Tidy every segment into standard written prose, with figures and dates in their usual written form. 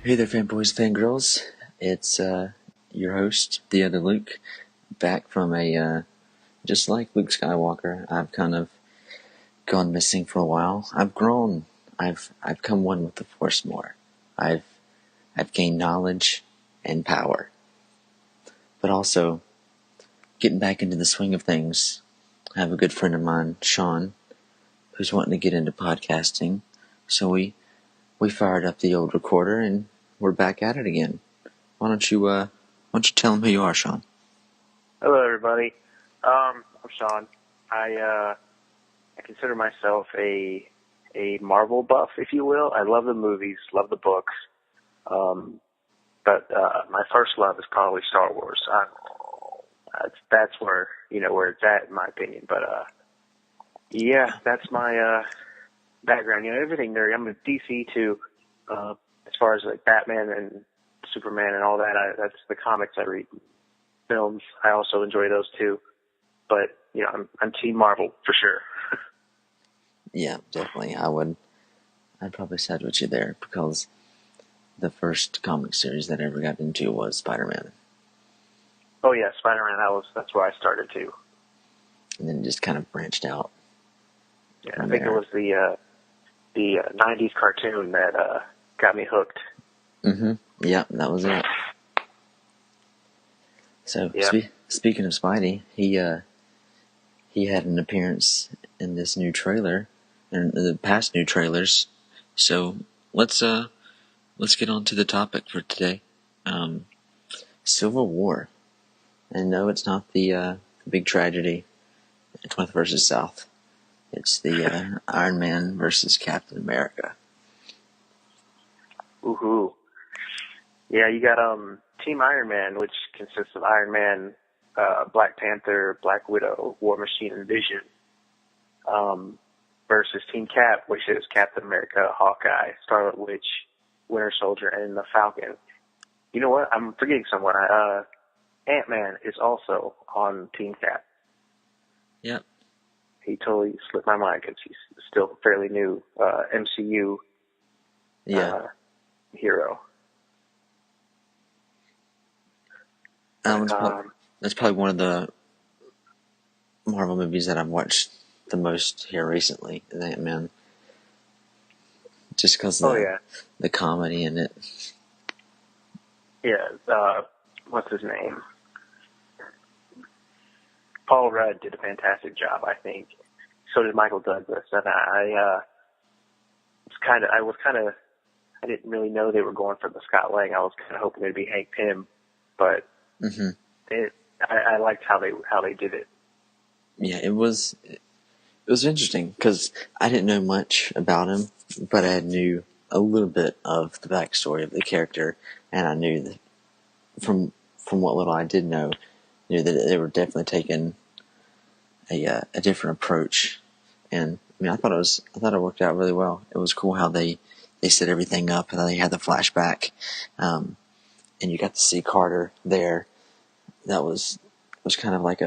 Hey there, fanboys, fangirls. It's your host, the other Luke, back from just like Luke Skywalker. I've kind of gone missing for a while. I've grown. I've come one with the Force more. I've gained knowledge and power, but also getting back into the swing of things. I have a good friend of mine, Sean, who's wanting to get into podcasting. So we fired up the old recorder and we're back at it again. Why don't you tell him who you are, Sean? Hello, everybody. I'm Sean. I consider myself a Marvel buff, if you will. I love the movies, love the books, but my first love is probably Star Wars. That's where it's at, in my opinion. But yeah, that's my background. Everything nerd. I'm a DC too, as far as like Batman and Superman and all that. That's the comics I read. Films, I also enjoy those too. But I'm Team Marvel for sure. Yeah, definitely. I'd probably side with you there because the first comic series that I ever got into was Spider-Man. Oh yeah, Spider-Man. That's where I started too. And then just kind of branched out. Yeah, I think it was the '90s cartoon that got me hooked. Mm-hmm. Yeah, that was it. So speaking of Spidey, he had an appearance in this new trailer, and the past new trailers. So let's get on to the topic for today. Civil War. And no, it's not the big tragedy, North versus South. It's the Iron Man versus Captain America. Woohoo! Yeah, you got Team Iron Man, which consists of Iron Man, Black Panther, Black Widow, War Machine, and Vision, versus Team Cap, which is Captain America, Hawkeye, Scarlet Witch, Winter Soldier, and the Falcon. You know what? I'm forgetting someone. Ant-Man is also on Team Cap. Yep. He totally slipped my mind because he's still fairly new MCU hero. That's probably one of the Marvel movies that I've watched the most here recently, Ant-Man. Just because the comedy in it. Yeah, what's his name? Paul Rudd did a fantastic job, I think. So did Michael Douglas, and I didn't really know they were going for the Scott Lang. I was kind of hoping it'd be Hank Pym, but I liked how they did it. Yeah, it was interesting because I didn't know much about him, but I knew a little bit of the backstory of the character, and I knew that from what little I did know, knew that they were definitely taking a different approach. And I mean, I thought it worked out really well. It was cool how they set everything up, and they had the flashback, and you got to see Carter there. That was kind of like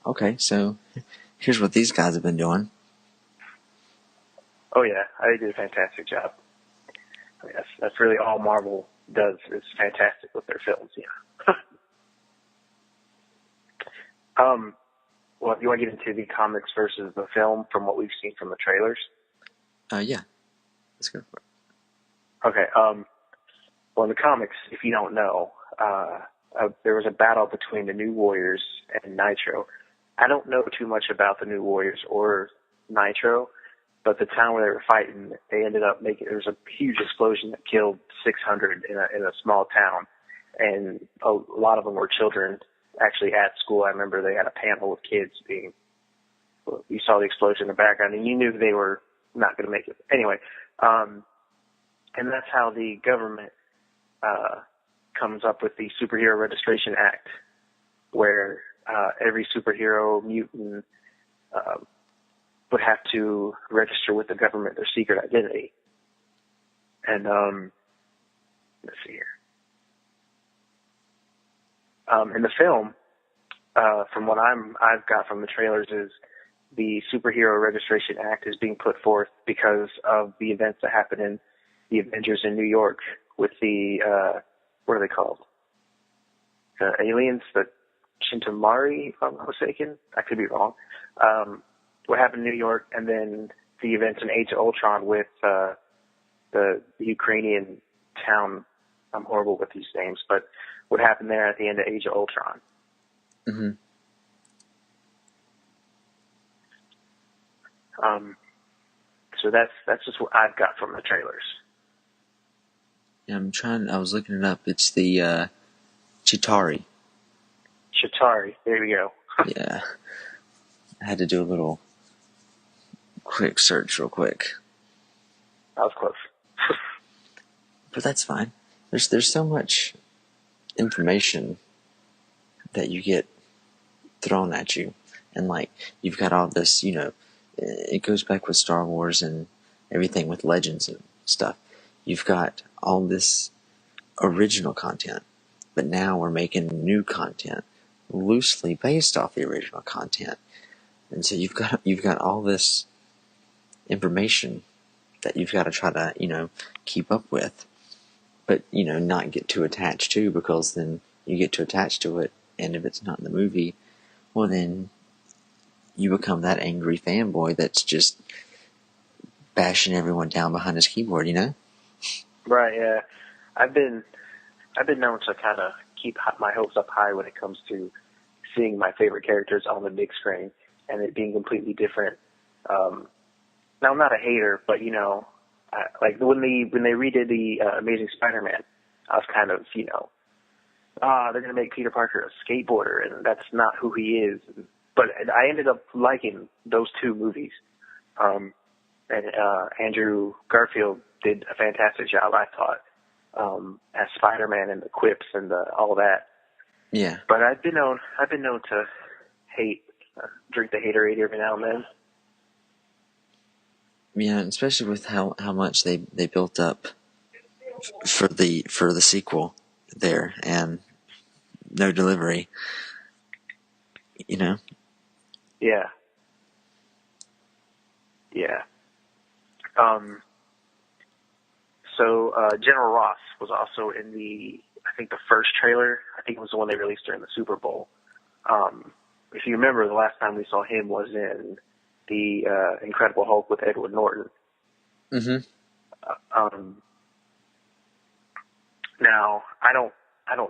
okay, so here's what these guys have been doing. Oh yeah, they did a fantastic job. I mean, that's really all Marvel does is fantastic with their films, Well, do you want to get into the comics versus the film from what we've seen from the trailers? Yeah. Let's go for it. Okay. Well, in the comics, if you don't know, there was a battle between the New Warriors and Nitro. I don't know too much about the New Warriors or Nitro, but the town where they were fighting, they ended up there was a huge explosion that killed 600 in a small town, and a lot of them were children. Actually, at school, I remember they had a panel of kids you saw the explosion in the background, and you knew they were not going to make it. Anyway, and that's how the government comes up with the Superhero Registration Act, where every superhero mutant would have to register with the government their secret identity. And let's see here. In the film, from what I've got from the trailers, is the Superhero Registration Act is being put forth because of the events that happened in the Avengers in New York, with the what are they called? The aliens, the Chintamari, if I'm not mistaken. I could be wrong. What happened in New York, and then the events in Age of Ultron with the Ukrainian town. I'm horrible with these names, but what happened there at the end of Age of Ultron. Mm-hmm. So that's just what I've got from the trailers. Yeah, I was looking it up. It's the Chitauri. Chitauri, there we go. Yeah. I had to do a little quick search real quick. That was close. But that's fine. There's so much information that you get thrown at you. And like, you've got all this, it goes back with Star Wars and everything with Legends and stuff. You've got all this original content, but now we're making new content loosely based off the original content. And so you've got all this information that you've got to try to, keep up with, but, not get too attached to, because then you get too attached to it, and if it's not in the movie, well then you become that angry fanboy that's just bashing everyone down behind his keyboard, Right, yeah. I've been known to kind of keep my hopes up high when it comes to seeing my favorite characters on the big screen and it being completely different. Now, I'm not a hater, but, like when they redid the Amazing Spider-Man, I was kind of, they're going to make Peter Parker a skateboarder, and that's not who he is. But I ended up liking those two movies. And Andrew Garfield did a fantastic job, I thought, as Spider-Man and the quips and all that. Yeah. But I've been known to hate, drink the haterade every now and then. Yeah, especially with how much they built up for the sequel there, and no delivery. Yeah. Yeah. So General Ross was also in I think the first trailer. I think it was the one they released during the Super Bowl. If you remember, the last time we saw him was in the Incredible Hulk with Edward Norton. Mm-hmm. Now, I don't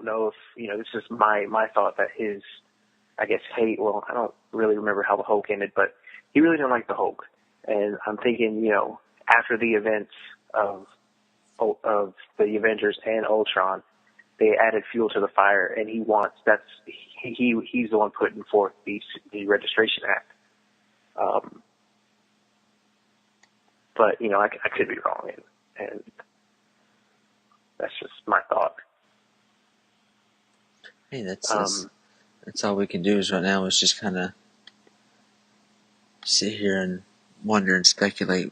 know if, this is my thought that his, I guess, hate, well, I don't really remember how the Hulk ended, but he really didn't like the Hulk. And I'm thinking, after the events of the Avengers and Ultron, they added fuel to the fire, and he's the one putting forth the Registration Act. But, I could be wrong, and that's just my thought. Hey, that's all we can do is right now is just kind of sit here and wonder and speculate,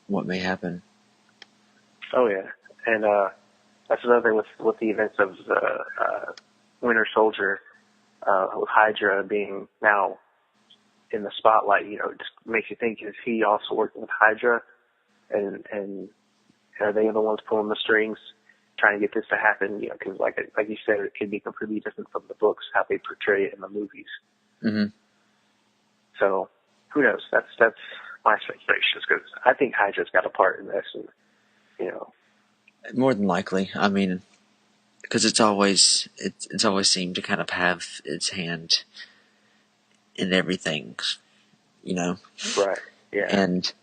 what may happen. Oh yeah, and that's another thing with the events of Winter Soldier, with Hydra being now in the spotlight. It just makes you think: is he also working with Hydra, and are they the ones pulling the strings, trying to get this to happen? Because like you said, it could be completely different from the books, how they portray it in the movies. Mm-hmm. So who knows? That's my speculations, because I think Hydra's got a part in this, and more than likely. I mean, because it's always seemed to kind of have its hand in everything, Right. Yeah. And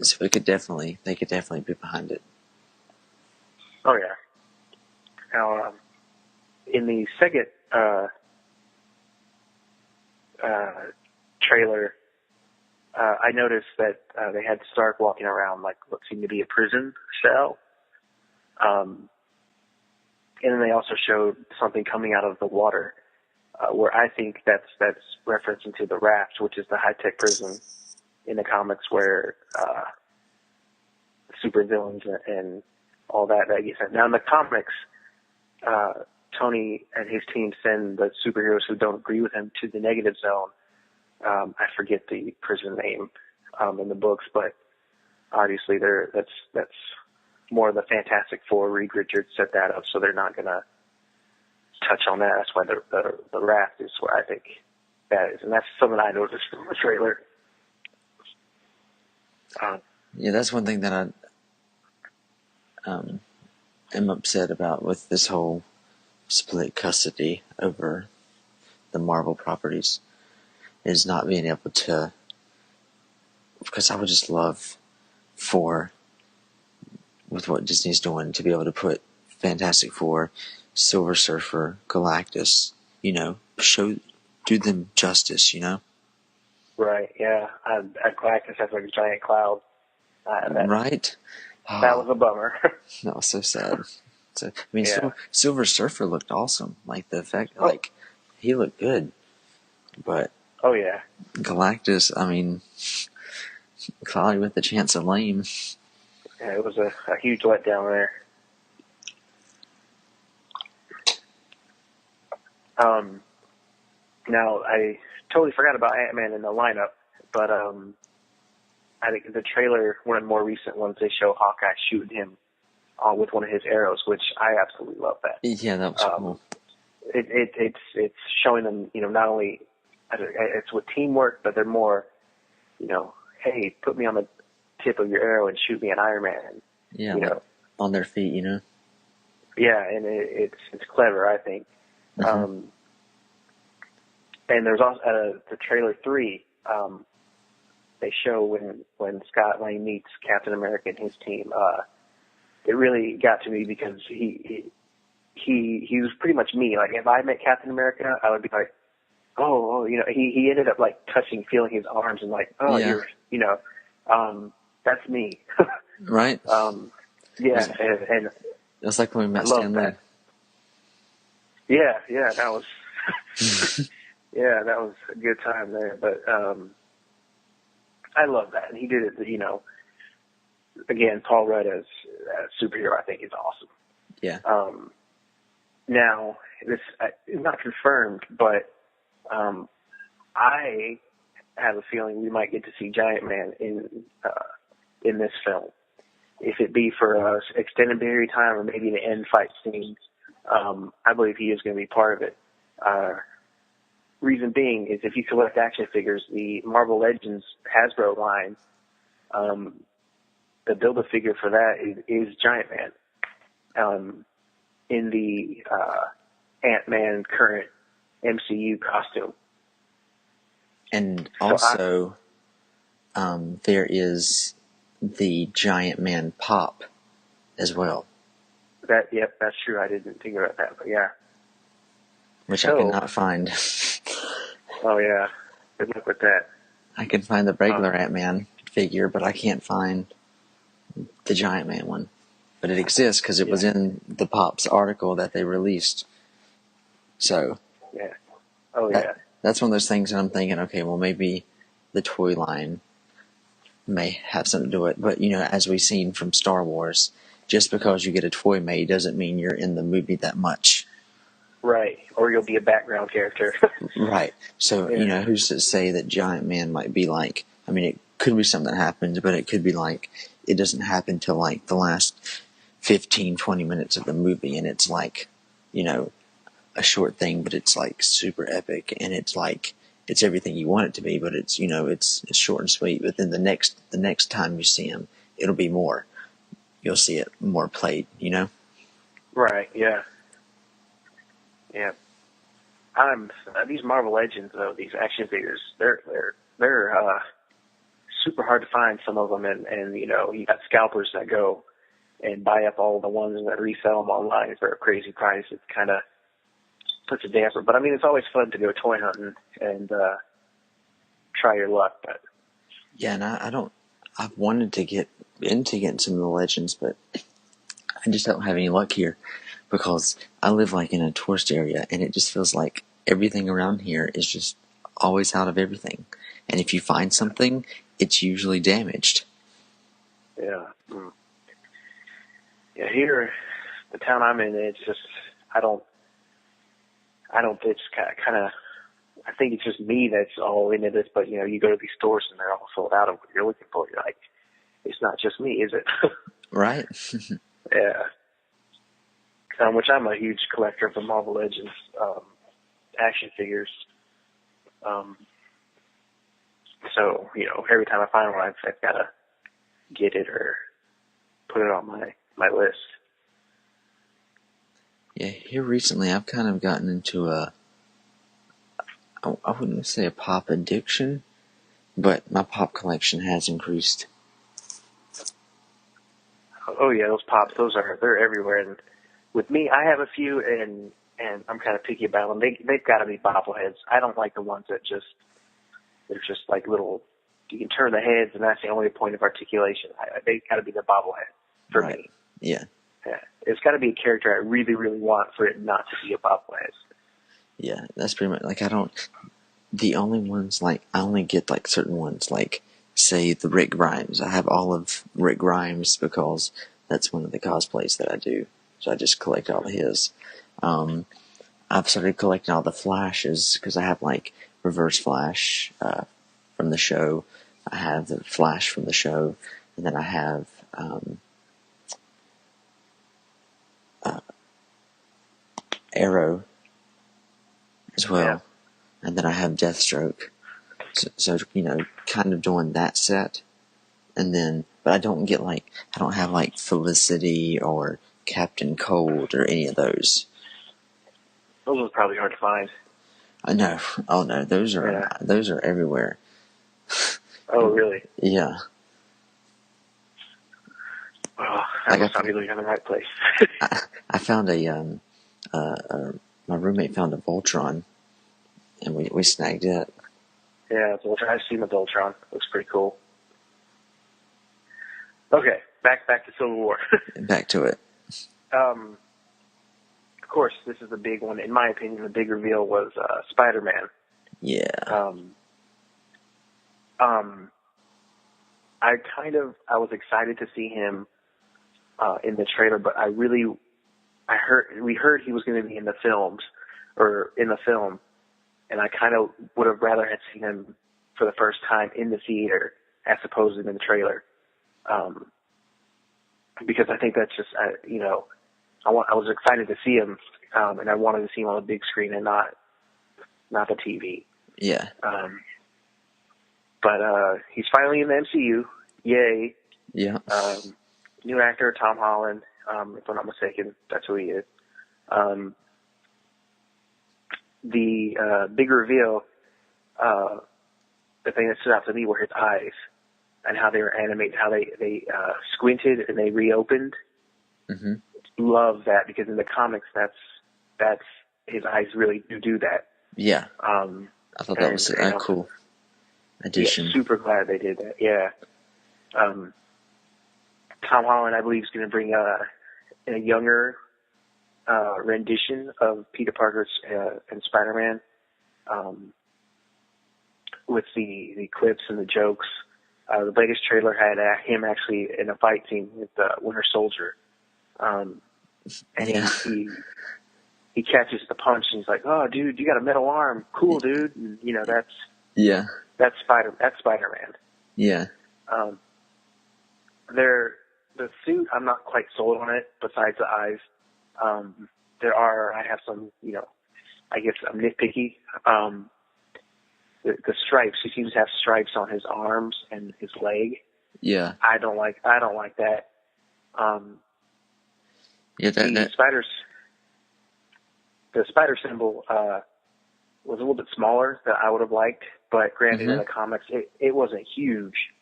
so they could definitely be behind it. Oh yeah. Now, in the second trailer, I noticed that they had Stark walking around like what seemed to be a prison cell. And then they also showed something coming out of the water, where I think that's referencing to the Raft, which is the high-tech prison in the comics where supervillains and all that get sent. Now in the comics, Tony and his team send the superheroes who don't agree with him to the negative zone. I forget the prison name in the books, but obviously that's more of the Fantastic Four. Reed Richards set that up, so they're not gonna touch on that. That's why the raft is where I think that is, and that's something I noticed from the trailer. Yeah, that's one thing that I am upset about with this whole split custody over the Marvel properties, is not being able to, because I would just love for, with what Disney's doing, to be able to put Fantastic Four, Silver Surfer, Galactus, do them justice, Right, yeah. Galactus has like a giant cloud. Right? That was a bummer. That was so sad. So, I mean, Yeah. Silver Surfer looked awesome. Like, the effect, he looked good. But Oh, yeah. Galactus, I mean, cloudy with the chance of lame. Yeah, it was a huge letdown there. Now, I totally forgot about Ant-Man in the lineup, but I think the trailer, one of the more recent ones, they show Hawkeye shooting him with one of his arrows, which I absolutely love that. Yeah, that was cool. It's showing them, not only it's with teamwork, but they're more, hey, put me on the tip of your arrow and shoot me an Iron Man. Yeah, on their feet, Yeah, and it's clever, I think. Mm-hmm. And there's also the trailer 3. They show when Scott Lang meets Captain America and his team. It really got to me because he was pretty much me. Like, if I met Captain America, I would be like, oh, he ended up like feeling his arms and like, oh, yeah. That's me. Right. Yeah, and it's like when we met Stan Lee. Yeah, that was yeah, that was a good time there. But I love that, and he did it. Again, Paul Rudd as a superhero, I think, is awesome. Yeah. Now, this is not confirmed, but I have a feeling we might get to see Giant Man in this film. If it be for an extended period of time or maybe the end fight scene, I believe he is going to be part of it. Reason being is if you collect action figures, the Marvel Legends Hasbro line, the Build-A-Figure for that is Giant Man in the Ant-Man current MCU costume. And also, there is the Giant Man pop as well. Yep, that's true. I didn't think about that, but yeah. Which I could not find. Oh, yeah. Good luck with that. I can find the regular Ant-Man figure, but I can't find the Giant Man one. But it exists because it was in the Pop's article that they released. So, yeah. Oh, that's one of those things that I'm thinking, okay, well, maybe the toy line may have something to do it. But, as we've seen from Star Wars, just because you get a toy made doesn't mean you're in the movie that much. Right. Or you'll be a background character. Right. So, who's to say that Giant Man might be like, I mean, it could be something that happens, but it could be like, it doesn't happen till like the last 15, 20 minutes of the movie, and it's like, a short thing, but it's like super epic, and it's like, it's everything you want it to be, but it's, it's short and sweet. But then the next time you see him, it'll be more. You'll see it more played, Right, yeah. Yeah. These Marvel Legends, though, these action figures, they're super hard to find, some of them, and you got scalpers that go and buy up all the ones that resell them online for a crazy price. It kind of puts a damper. But I mean, it's always fun to go toy hunting and try your luck. But yeah, and I've wanted to get into getting some of the Legends, but I just don't have any luck here because I live like in a tourist area, and it just feels like everything around here is just always out of everything. And if you find something, it's usually damaged. Yeah. Yeah, here, the town I'm in, it's just, it's kind of, I think it's just me that's all into this, but you go to these stores and they're all sold out of what you're looking for. You're like, it's not just me, is it? Right. Yeah. Which I'm a huge collector of the Marvel Legends action figures. So, every time I find one, I've got to get it or put it on my list. Yeah, here recently I've kind of gotten into I wouldn't say a pop addiction, but my pop collection has increased. Oh yeah, those pops, they're everywhere. And with me, I have a few, and I'm kind of picky about them. They've got to be bobbleheads. I don't like the ones that they're just like little. You can turn the heads, and that's the only point of articulation. They've got to be the bobblehead for Right. me. Yeah. Yeah, it's got to be a character I really, really want for it not to be a bobblehead. Yeah, that's pretty much like the only ones I only get like certain ones like say the Rick Grimes. I have all of Rick Grimes because that's one of the cosplays that I do. So I just collect all of his. I've started collecting all the Flashes because I have like Reverse Flash from the show. I have the Flash from the show, and then I have Arrow as well, Yeah. and then I have Deathstroke. So kind of doing that set, and then but I don't have like Felicity or Captain Cold or any of those. Those are probably hard to find. I know. Oh no, those are everywhere. Oh really? Yeah. Well, I must not be looking in the right place. I found my roommate found a Voltron, and we snagged it. Yeah, Voltron. I've seen the Voltron. Looks pretty cool. Okay, back to Civil War. Back to it. Of course, this is the big one. In my opinion, the big reveal was Spider-Man. Yeah. I was excited to see him in the trailer, but we heard he was going to be in the film, and I kind of would have rather had seen him for the first time in the theater as opposed to in the trailer, because I think that's just I was excited to see him, and I wanted to see him on the big screen and not the TV. Yeah. But he's finally in the MCU. Yay. Yeah. New actor, Tom Holland, if I'm not mistaken. That's who he is. The big reveal, the thing that stood out to me were his eyes and how they were animated, how they squinted and they reopened. Mm-hmm. Love that, because in the comics, that's his eyes really do that. Yeah. I thought that was a cool addition. Yeah, super glad they did that. Yeah. Tom Holland, I believe, is going to bring a younger rendition of Peter Parker's and Spider-Man, with the clips and the jokes. The latest trailer had him actually in a fight scene with Winter Soldier, and yeah. he catches the punch and he's like, "Oh, dude, you got a metal arm, cool, dude." And, that's Spider-Man. Yeah. The suit, I'm not quite sold on it. Besides the eyes, I have some, I guess I'm nitpicky. The stripes, he seems to have stripes on his arms and his leg. Yeah. I don't like that. The spider symbol was a little bit smaller than I would have liked, but granted, Mm-hmm. in the comics, it wasn't huge.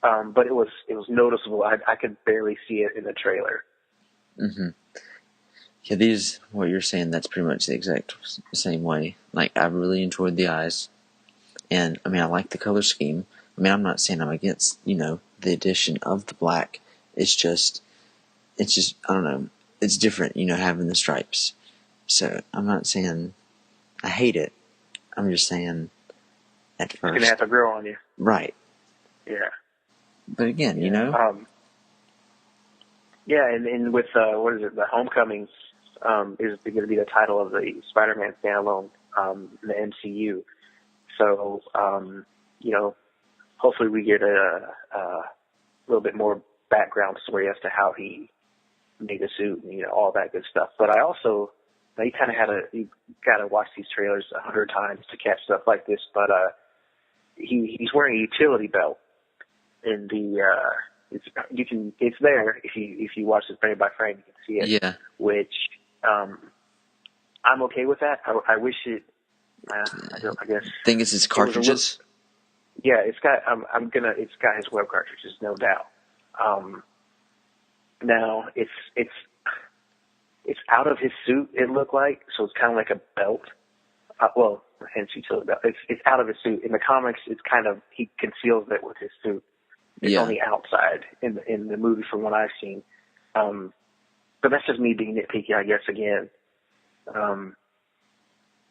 But it was noticeable. I could barely see it in the trailer. Mm-hmm. Yeah, what you're saying, that's pretty much the exact same way. Like, I really enjoyed the eyes. And, I mean, I like the color scheme. I mean, I'm not saying I'm against, the addition of the black. It's just, I don't know, it's different, having the stripes. So, I'm not saying I hate it. I'm just saying, at first. It's going to have to grow on you. Right. Yeah. But again, Yeah, and with, what is it, the Homecoming is going to be the title of the Spider-Man standalone in the MCU. So, hopefully we get a little bit more background story as to how he made the suit and, all that good stuff. But I also, you got to watch these trailers 100 times to catch stuff like this. But he's wearing a utility belt in the it's there if you watch this frame by frame, you can see it. Yeah. Which I'm okay with that. I wish it. I guess. Think it's his cartridges. It's got. It's got his web cartridges, no doubt. Now it's out of his suit. It looked like, so it's kind of like a belt. Hence utility belt. It's out of his suit. In the comics, it's kind of, he conceals it with his suit. It's on the outside in the movie, from what I've seen. But that's just me being nitpicky, I guess, again.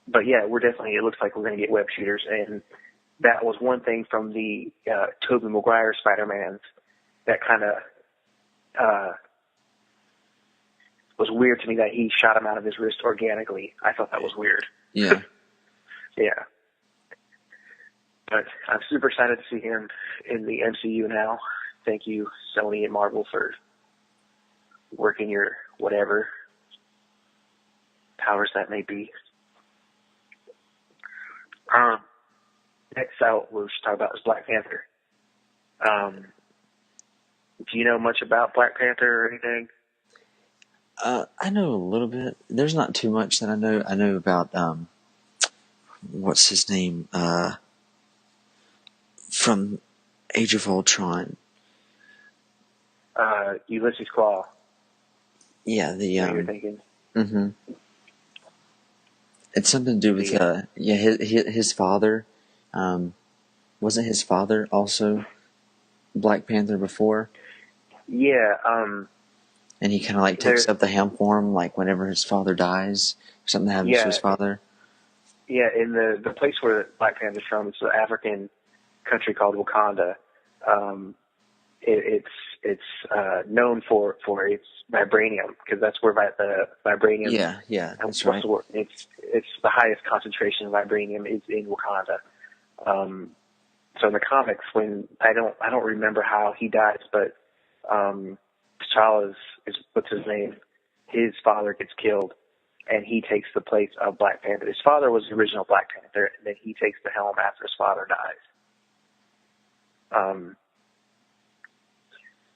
But yeah, it looks like we're going to get web shooters, and that was one thing from the Tobey Maguire Spider-Mans that kind of was weird to me, that he shot him out of his wrist organically. I thought that was weird. Yeah. Yeah. But I'm super excited to see him in the MCU now. Thank you, Sony and Marvel, for working your whatever powers that may be. Next out, we'll just talk about is Black Panther. Do you know much about Black Panther or anything? I know a little bit. There's not too much that I know. I know about what's his name from Age of Ultron. Ulysses Claw. Yeah, the you're thinking. Mm-hmm. It's something to do with his father. Wasn't his father also Black Panther before? Yeah. And he kind of takes up the helm for him, whenever his father dies, or something happens to his father. Yeah, in the place where Black Panther's from, it's an African country called Wakanda. It's known for its vibranium, because that's where the vibranium. Yeah, that's right. It's the highest concentration of vibranium is in Wakanda. So in the comics, when I don't remember how he dies, but T'Challa is what's his name? His father gets killed, and he takes the place of Black Panther. His father was the original Black Panther, and then he takes the helm after his father dies.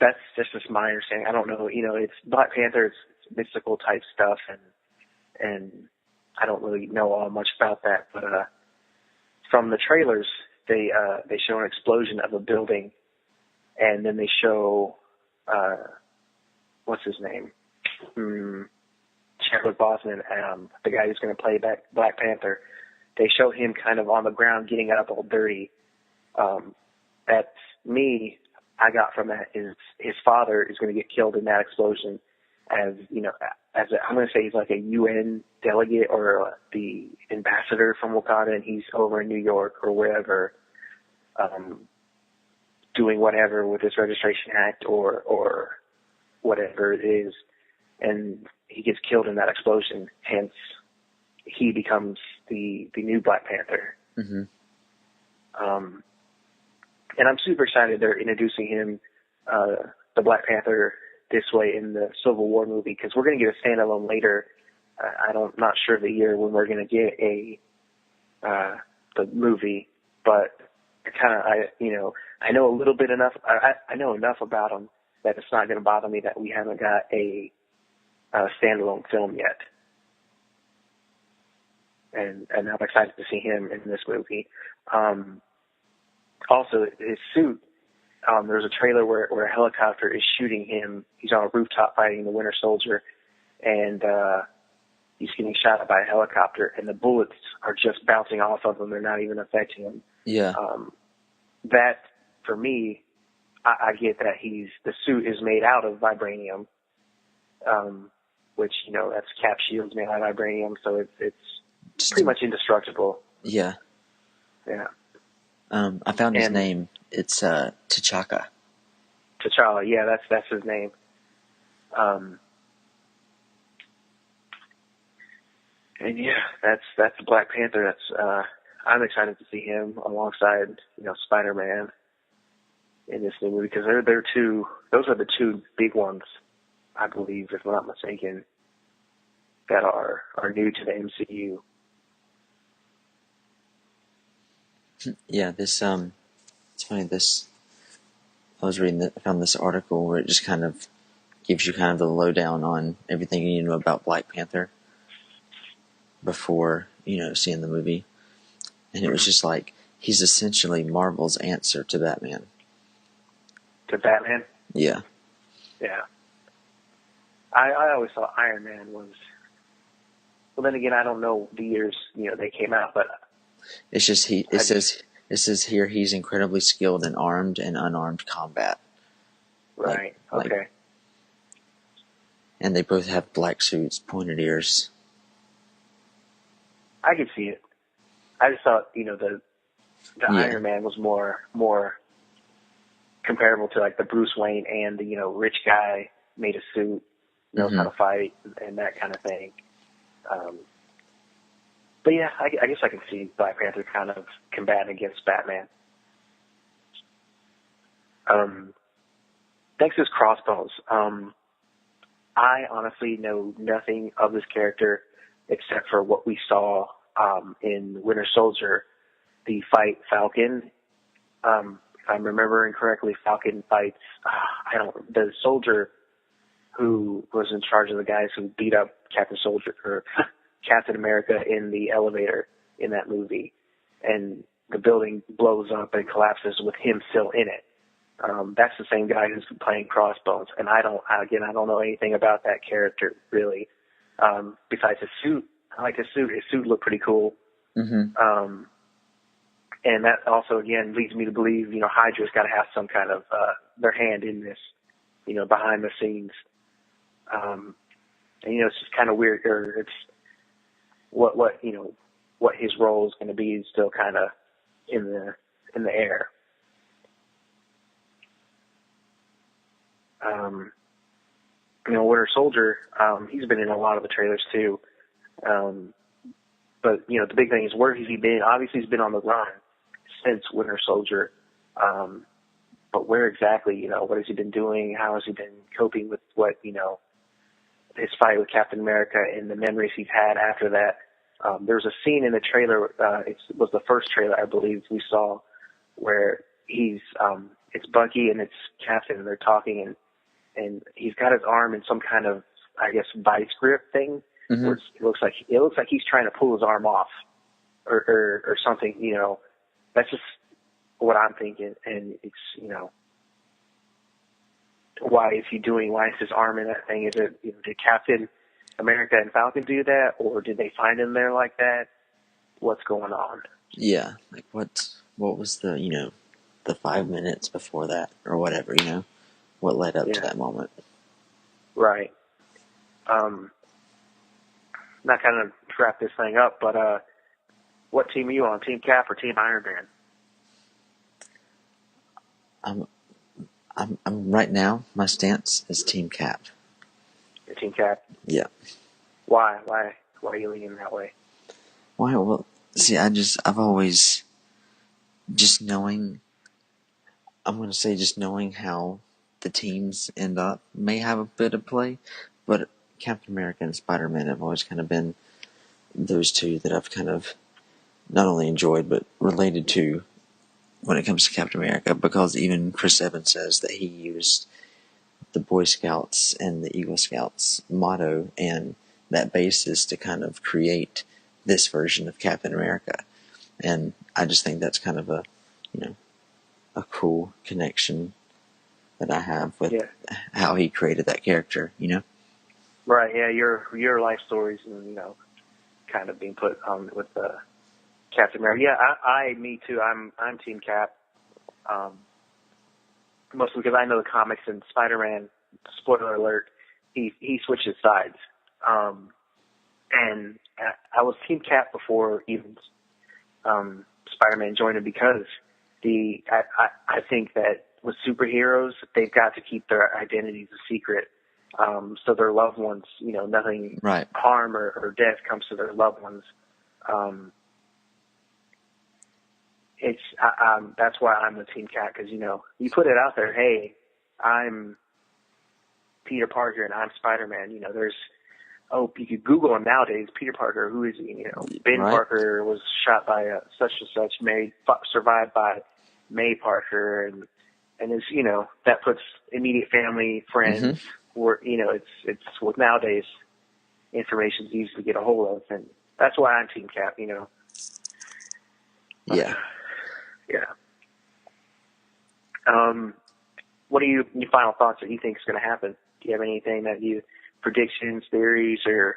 That's just my understanding. I don't know. It's Black Panther. It's mystical type stuff, and I don't really know all much about that. But from the trailers, they show an explosion of a building, and then they show what's his name? Chadwick Boseman, the guy who's going to play Black Panther. They show him kind of on the ground getting up all dirty. That's me. I got from that is his father is going to get killed in that explosion, I'm going to say he's like a UN delegate or the ambassador from Wakanda, and he's over in New York or wherever, doing whatever with this Registration Act or whatever it is, and he gets killed in that explosion. Hence, he becomes the new Black Panther. Mm-hmm. And I'm super excited they're introducing him, the Black Panther, this way in the Civil War movie, because we're going to get a standalone later. Not sure the year when we're going to get the movie, but I know a little bit enough. I know enough about him that it's not going to bother me that we haven't got a standalone film yet. And I'm excited to see him in this movie. Also, his suit, there's a trailer where a helicopter is shooting him. He's on a rooftop fighting the Winter Soldier, and he's getting shot at by a helicopter, and the bullets are just bouncing off of him. They're not even affecting him. Yeah. That, for me, I get that the suit is made out of vibranium, which, that's Cap Shield's made out of vibranium, so it's pretty much indestructible. Yeah. Yeah. I found his name. It's T'Chaka. T'Challa, yeah, that's his name. And yeah, that's Black Panther. I'm excited to see him alongside, Spider-Man. in this new movie, because they're two. Those are the two big ones, I believe, if I'm not mistaken, that are new to the MCU. Yeah, this it's funny. I was reading I found this article where it just kind of gives you kind of the lowdown on everything you need to know about Black Panther before seeing the movie, and it was just like he's essentially Marvel's answer to Batman. To Batman? Yeah. Yeah. I always thought Iron Man was. Well, then again, I don't know the years they came out, but it's just it says here he's incredibly skilled in armed and unarmed combat. Right. Okay. And they both have black suits, pointed ears. I could see it. I just thought the Iron Man was more comparable to like the Bruce Wayne and the rich guy made a suit, knows how to fight and that kind of thing. But yeah, I guess I can see Black Panther kind of combating against Batman. Next is Crossbones. I honestly know nothing of this character except for what we saw in Winter Soldier, the fight Falcon. If I'm remembering correctly, Falcon fights the soldier who was in charge of the guys who beat up Captain America in the elevator in that movie, and the building blows up and collapses with him still in it. That's the same guy who's playing Crossbones, and I don't know anything about that character really. Besides his suit, I like his suit. His suit looked pretty cool. Mm-hmm. And that also again leads me to believe Hydra's got to have some kind of their hand in this, behind the scenes. And it's just kind of weird. Or it's what his role is going to be is still kind of in the air. Winter Soldier, he's been in a lot of the trailers too. But the big thing is, where has he been? Obviously, he's been on the run since Winter Soldier. But where exactly? What has he been doing? How has he been coping with what his fight with Captain America and the memories he's had after that? There's a scene in the trailer. It was the first trailer I believe we saw where it's Bucky and it's Captain, and they're talking, and he's got his arm in some kind of, I guess, vice grip thing. Mm-hmm. Where it looks like he's trying to pull his arm off, or something. That's just what I'm thinking, and it's why is his arm in that thing? Is it did Captain America and Falcon do that, or did they find him there like that? What's going on? Yeah, like what was the 5 minutes before that or whatever, what led up to that moment? Right. Not kind of wrap this thing up, but what team are you on? Team Cap or Team Iron Man? I'm right now. My stance is Team Cap. Your Team Cap. Yeah. Why are you leaning that way? Why? Well, see, I've always just knowing. I'm going to say just knowing how the teams end up may have a bit of play, but Captain America and Spider-Man have always kind of been those two that I've kind of not only enjoyed but related to when it comes to Captain America, because even Chris Evans says that he used the Boy Scouts and the Eagle Scouts motto and that basis to kind of create this version of Captain America. And I just think that's kind of a cool connection that I have with how he created that character, Right, yeah, your life stories and, kind of being put on with Captain America. Yeah, me too. I'm Team Cap. Mostly because I know the comics and Spider-Man, spoiler alert, he switches sides. And I was Team Cap before even Spider-Man joined him, because I think that with superheroes, they've got to keep their identities a secret. So their loved ones, nothing harm or death comes to their loved ones. that's why I'm the Team Cap, because, you know, you put it out there, hey, I'm Peter Parker and I'm Spider-Man. You know, you could Google him nowadays, Peter Parker, who is he? You know, Ben Right. Parker was shot by such and such, survived by May Parker, and it's, you know, that puts immediate family, friends, where, you know, it's with nowadays information's easy to get a hold of, and that's why I'm Team Cap, you know. Yeah. Yeah. What are your final thoughts that you think is going to happen? Do you have anything predictions, theories, or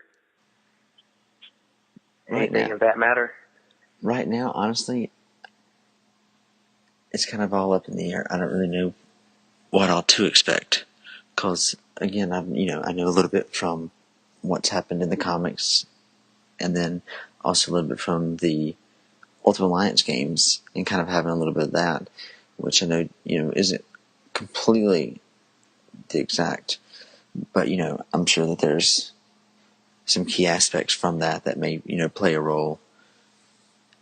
anything of that matter? Right now, honestly, it's kind of all up in the air. I don't really know what all to expect, because again, I know a little bit from what's happened in the comics, and then also a little bit from the Ultimate Alliance games, and kind of having a little bit of that, which I know, you know, isn't completely the exact, but, you know, I'm sure that there's some key aspects from that may, you know, play a role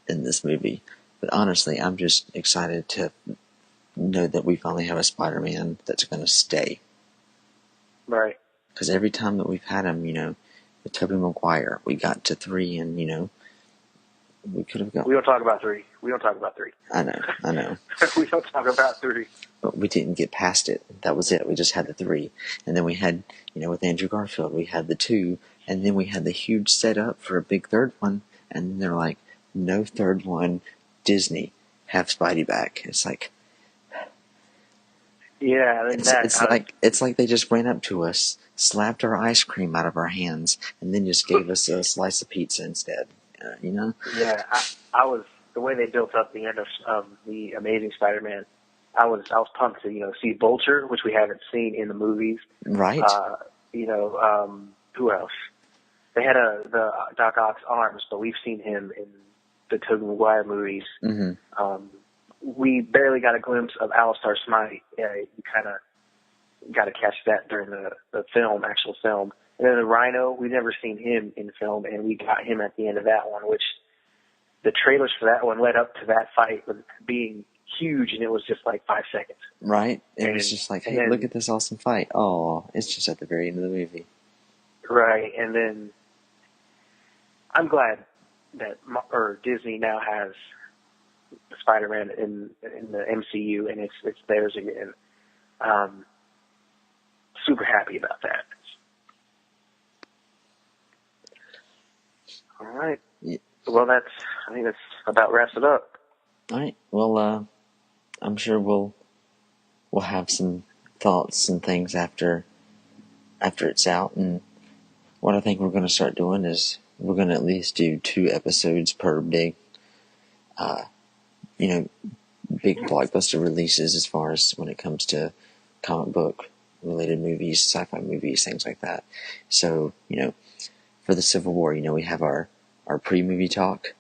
in this movie. But honestly, I'm just excited to know that we finally have a Spider-Man that's going to stay. Right. Because every time that we've had him, you know, with Tobey Maguire, we got to 3, and, you know, we could have gone. We don't talk about 3. I know. We don't talk about 3. But we didn't get past it. That was it. We just had the 3. And then we had, you know, with Andrew Garfield, we had the 2. And then we had the huge setup for a big third one. And then they're like, no third one, Disney, have Spidey back. It's like... Yeah, it's like they just ran up to us, slapped our ice cream out of our hands, and then just gave us a slice of pizza instead. You know? Yeah, I was, the way they built up the end of the Amazing Spider-Man. I was pumped to, you know, see Vulture, which we haven't seen in the movies. Right. You know, who else? They had the Doc Ock's arms, but we've seen him in the Tobey Maguire movies. Mm-hmm. We barely got a glimpse of Alistar Smite. You kind of got to catch that during the actual film. And then the Rhino, we've never seen him in film, and we got him at the end of that one, which the trailers for that one led up to that fight with being huge, and it was just like 5 seconds. Right? It was just like, hey, look at this awesome fight. Oh, it's just at the very end of the movie. Right, and then I'm glad that Disney now has Spider-Man in the MCU, and it's theirs again. Super happy about that. All right. Yeah. Well, I think that's about wraps it up. All right. Well, I'm sure we'll have some thoughts and things after it's out. And what I think we're going to start doing is we're going to at least do 2 episodes per big, you know, big blockbuster releases, as far as when it comes to comic book related movies, sci-fi movies, things like that. So, you know, for the Civil War, you know, we have our pre-movie talk,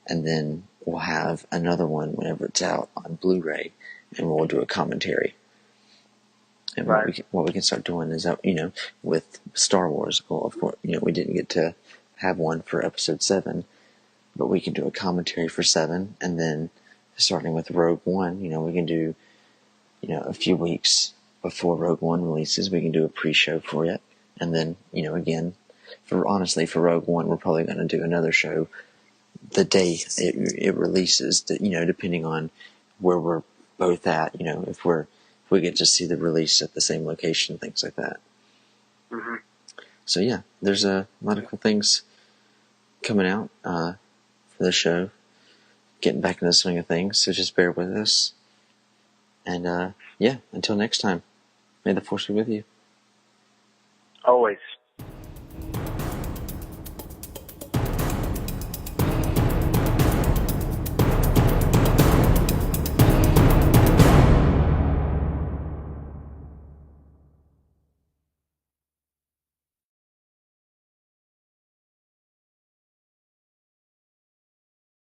and then we'll have another one whenever it's out on Blu-ray, and we'll do a commentary. And right. what we can start doing is, you know, with Star Wars, well, of course, you know, we didn't get to have one for episode 7, but we can do a commentary for 7, and then starting with Rogue One, you know, we can do, you know, a few weeks before Rogue One releases, we can do a pre-show for it, and then, you know, again, for Rogue One, we're probably going to do another show the day it releases, you know, depending on where we're both at, you know, if we get to see the release at the same location, things like that. Mm-hmm. So yeah, there's a lot of cool things coming out for the show, getting back in the swing of things, so just bear with us. And yeah, until next time, may the Force be with you. Always.